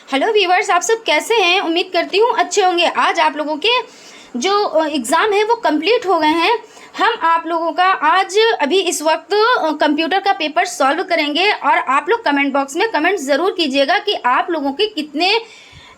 Hello viewers, आप सब कैसे हैं? उम्मीद करती हूँ अच्छे होंगे। आज आप लोगों के जो एग्ज़ाम है वो कंप्लीट हो गए हैं। हम आप लोगों का आज अभी इस वक्त कंप्यूटर का पेपर सॉल्व करेंगे और आप लोग कमेंट बॉक्स में कमेंट ज़रूर कीजिएगा कि आप लोगों के कितने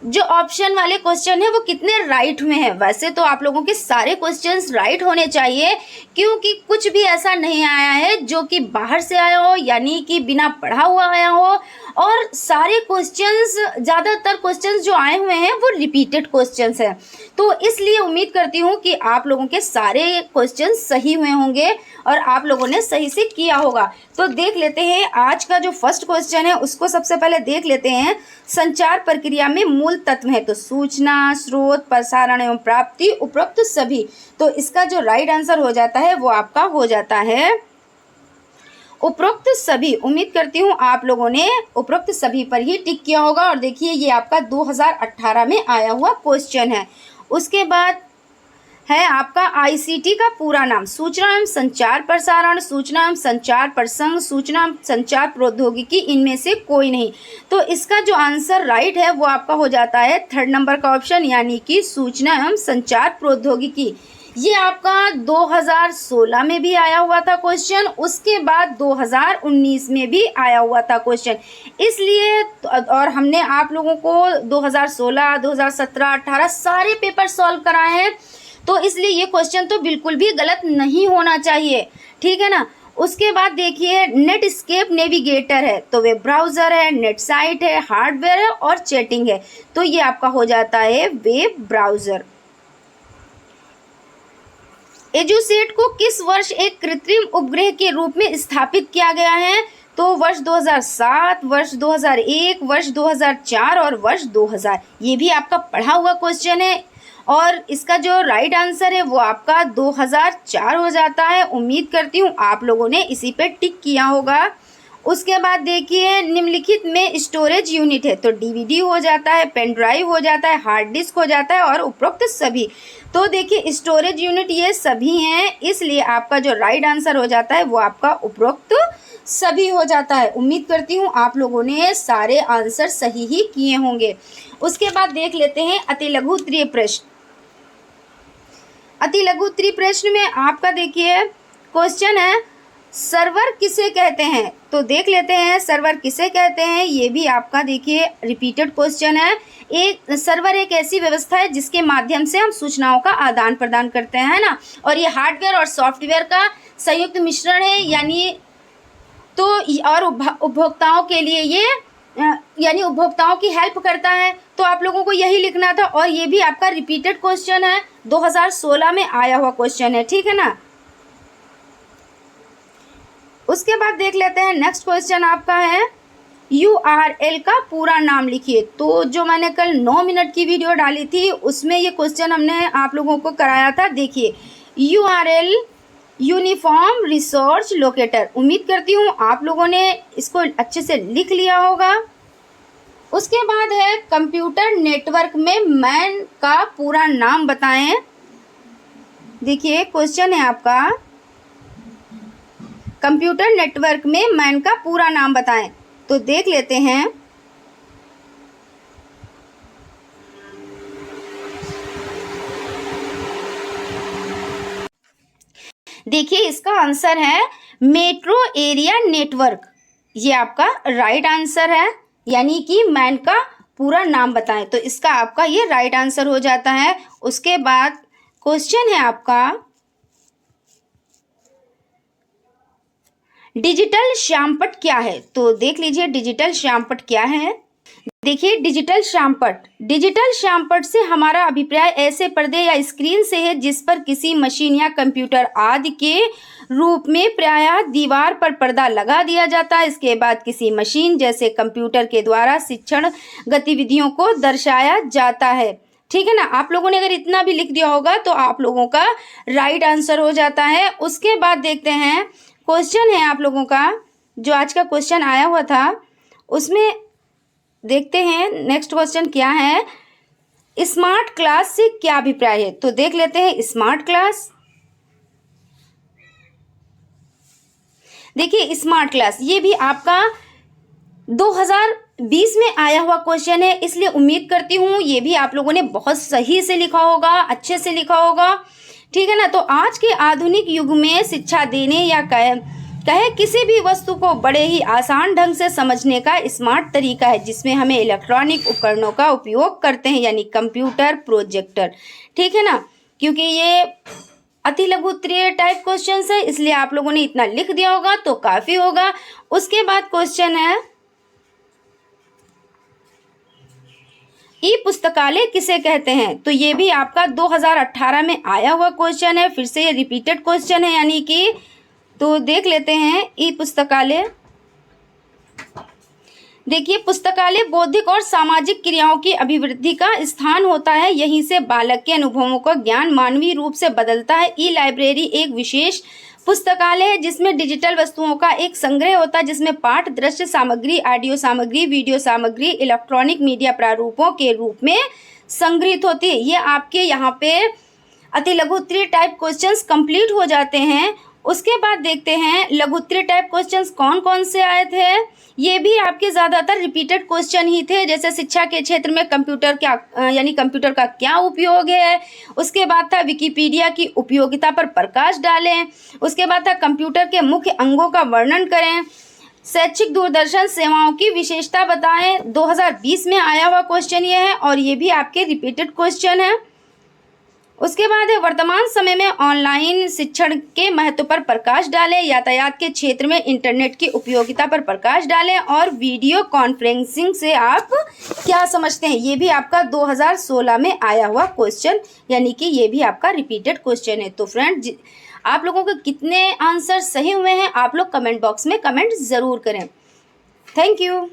जो ऑप्शन वाले क्वेश्चन है वो कितने राइट हुए हैं। वैसे तो आप लोगों के सारे क्वेश्चंस राइट होने चाहिए, क्योंकि कुछ भी ऐसा नहीं आया है जो कि बाहर से आया हो, यानी कि बिना पढ़ा हुआ आया हो। और सारे क्वेश्चंस, ज़्यादातर क्वेश्चंस जो आए हुए हैं वो रिपीटेड क्वेश्चंस हैं। तो इसलिए उम्मीद करती हूँ कि आप लोगों के सारे क्वेश्चंस सही हुए होंगे और आप लोगों ने सही से किया होगा। तो देख लेते हैं आज का जो फर्स्ट क्वेश्चन है उसको सबसे पहले देख लेते हैं। संचार प्रक्रिया में मूल तत्व है, तो सूचना, स्रोत, प्रसारण एवं प्राप्ति, उपरोक्त सभी। तो इसका जो राइट आंसर हो जाता है वो आपका हो जाता है उपरोक्त सभी। उम्मीद करती हूँ आप लोगों ने उपरोक्त सभी पर ही टिक किया होगा। और देखिए ये आपका 2018 में आया हुआ क्वेश्चन है। उसके बाद है आपका आईसीटी का पूरा नाम, सूचना एवं संचार प्रसारण, सूचना एवं संचार प्रसंग, सूचना एवं संचार प्रौद्योगिकी, इनमें से कोई नहीं। तो इसका जो आंसर राइट है वो आपका हो जाता है थर्ड नंबर का ऑप्शन, यानी कि सूचना एवं संचार प्रौद्योगिकी। ये आपका 2016 में भी आया हुआ था क्वेश्चन, उसके बाद 2019 में भी आया हुआ था क्वेश्चन। इसलिए और हमने आप लोगों को 2016, 2017, 18 सारे पेपर सॉल्व कराए हैं, तो इसलिए ये क्वेश्चन तो बिल्कुल भी गलत नहीं होना चाहिए, ठीक है ना। उसके बाद देखिए नेटस्केप नेविगेटर है, तो वेब ब्राउज़र है, नेट साइट है, हार्डवेयर है और चैटिंग है। तो ये आपका हो जाता है वेब ब्राउज़र। एजुसेट को किस वर्ष एक कृत्रिम उपग्रह के रूप में स्थापित किया गया है? तो वर्ष 2007, वर्ष 2001, वर्ष 2004 और वर्ष 2000। ये भी आपका पढ़ा हुआ क्वेश्चन है और इसका जो राइट आंसर है वो आपका 2004 हो जाता है। उम्मीद करती हूँ आप लोगों ने इसी पे टिक किया होगा। उसके बाद देखिए निम्नलिखित में स्टोरेज यूनिट है, तो डीवीडी हो जाता है, पेन ड्राइव हो जाता है, हार्ड डिस्क हो जाता है और उपरोक्त सभी। तो देखिए स्टोरेज यूनिट ये सभी हैं, इसलिए आपका जो राइट आंसर हो जाता है वो आपका उपरोक्त सभी हो जाता है। उम्मीद करती हूँ आप लोगों ने सारे आंसर सही ही किए होंगे। उसके बाद देख लेते हैं अति लघु उत्तरीय प्रश्न। अति लघु उत्तरीय प्रश्न में आपका देखिए क्वेश्चन है सर्वर किसे कहते हैं? तो देख लेते हैं सर्वर किसे कहते हैं। ये भी आपका देखिए रिपीटेड क्वेश्चन है। एक सर्वर एक ऐसी व्यवस्था है जिसके माध्यम से हम सूचनाओं का आदान प्रदान करते हैं, है ना। और ये हार्डवेयर और सॉफ्टवेयर का संयुक्त मिश्रण है, यानी तो और उपभोक्ताओं के लिए ये यानी उपभोक्ताओं की हेल्प करता है। तो आप लोगों को यही लिखना था और ये भी आपका रिपीटेड क्वेश्चन है, 2016 में आया हुआ क्वेश्चन है, ठीक है ना। उसके बाद देख लेते हैं नेक्स्ट क्वेश्चन आपका है URL का पूरा नाम लिखिए। तो जो मैंने कल 9 मिनट की वीडियो डाली थी उसमें ये क्वेश्चन हमने आप लोगों को कराया था। देखिए URL यूनिफॉर्म रिसोर्स लोकेटर। उम्मीद करती हूँ आप लोगों ने इसको अच्छे से लिख लिया होगा। उसके बाद है कंप्यूटर नेटवर्क में मैन का पूरा नाम बताएं। देखिए क्वेश्चन है आपका कंप्यूटर नेटवर्क में मैन का पूरा नाम बताएं। तो देख लेते हैं। देखिए इसका आंसर है मेट्रो एरिया नेटवर्क। ये आपका राइट आंसर है, यानी कि मैन का पूरा नाम बताएं। तो इसका आपका ये राइट आंसर हो जाता है। उसके बाद क्वेश्चन है आपका डिजिटल श्यामपट्ट क्या है? तो देख लीजिए डिजिटल श्यामपट्ट क्या है। देखिए डिजिटल श्यामपट्ट से हमारा अभिप्राय ऐसे पर्दे या स्क्रीन से है जिस पर किसी मशीन या कंप्यूटर आदि के रूप में प्रायः दीवार पर पर्दा लगा दिया जाता है। इसके बाद किसी मशीन जैसे कंप्यूटर के द्वारा शिक्षण गतिविधियों को दर्शाया जाता है, ठीक है ना। आप लोगों ने अगर इतना भी लिख दिया होगा तो आप लोगों का राइट आंसर हो जाता है। उसके बाद देखते हैं क्वेश्चन है आप लोगों का जो आज का क्वेश्चन आया हुआ था उसमें देखते हैं नेक्स्ट क्वेश्चन क्या है। स्मार्ट क्लास से क्या अभिप्राय है? तो देख लेते हैं स्मार्ट क्लास। देखिए स्मार्ट क्लास ये भी आपका 2020 में आया हुआ क्वेश्चन है, इसलिए उम्मीद करती हूँ ये भी आप लोगों ने बहुत सही से लिखा होगा, अच्छे से लिखा होगा, ठीक है ना। तो आज के आधुनिक युग में शिक्षा देने या कहे किसी भी वस्तु को बड़े ही आसान ढंग से समझने का स्मार्ट तरीका है, जिसमें हमें इलेक्ट्रॉनिक उपकरणों का उपयोग करते हैं, यानी कंप्यूटर, प्रोजेक्टर, ठीक है ना। क्योंकि ये अति लघु उत्तरीय टाइप क्वेश्चन है, इसलिए आप लोगों ने इतना लिख दिया होगा तो काफ़ी होगा। उसके बाद क्वेश्चन है, ई पुस्तकालय किसे कहते हैं? तो ये भी आपका 2018 में आया हुआ क्वेश्चन है, फिर से ये रिपीटेड क्वेश्चन है, यानी कि तो देख लेते हैं ई पुस्तकालय। देखिए, पुस्तकालय बौद्धिक और सामाजिक क्रियाओं की अभिवृद्धि का स्थान होता है। यहीं से बालक के अनुभवों का ज्ञान मानवीय रूप से बदलता है। ई लाइब्रेरी एक विशेष पुस्तकालय है जिसमें डिजिटल वस्तुओं का एक संग्रह होता है, जिसमें पाठ, दृश्य सामग्री, ऑडियो सामग्री, वीडियो सामग्री इलेक्ट्रॉनिक मीडिया प्रारूपों के रूप में संग्रहित होती है। ये आपके यहाँ पे अति लघु उत्तरीय टाइप क्वेश्चंस कंप्लीट हो जाते हैं। उसके बाद देखते हैं लघु उत्तरीय टाइप क्वेश्चंस कौन कौन से आए थे। ये भी आपके ज़्यादातर रिपीटेड क्वेश्चन ही थे, जैसे शिक्षा के क्षेत्र में कंप्यूटर क्या यानी कंप्यूटर का क्या उपयोग है। उसके बाद था विकिपीडिया की उपयोगिता पर प्रकाश डालें। उसके बाद था कंप्यूटर के मुख्य अंगों का वर्णन करें। शैक्षिक दूरदर्शन सेवाओं की विशेषता बताएं। 2020 में आया हुआ क्वेश्चन ये है और ये भी आपके रिपीटेड क्वेश्चन है। उसके बाद है वर्तमान समय में ऑनलाइन शिक्षण के महत्व पर प्रकाश डालें। यातायात के क्षेत्र में इंटरनेट की उपयोगिता पर प्रकाश डालें और वीडियो कॉन्फ्रेंसिंग से आप क्या समझते हैं। ये भी आपका 2016 में आया हुआ क्वेश्चन, यानी कि ये भी आपका रिपीटेड क्वेश्चन है। तो फ्रेंड, आप लोगों के कितने आंसर सही हुए हैं आप लोग कमेंट बॉक्स में कमेंट ज़रूर करें। Thank you.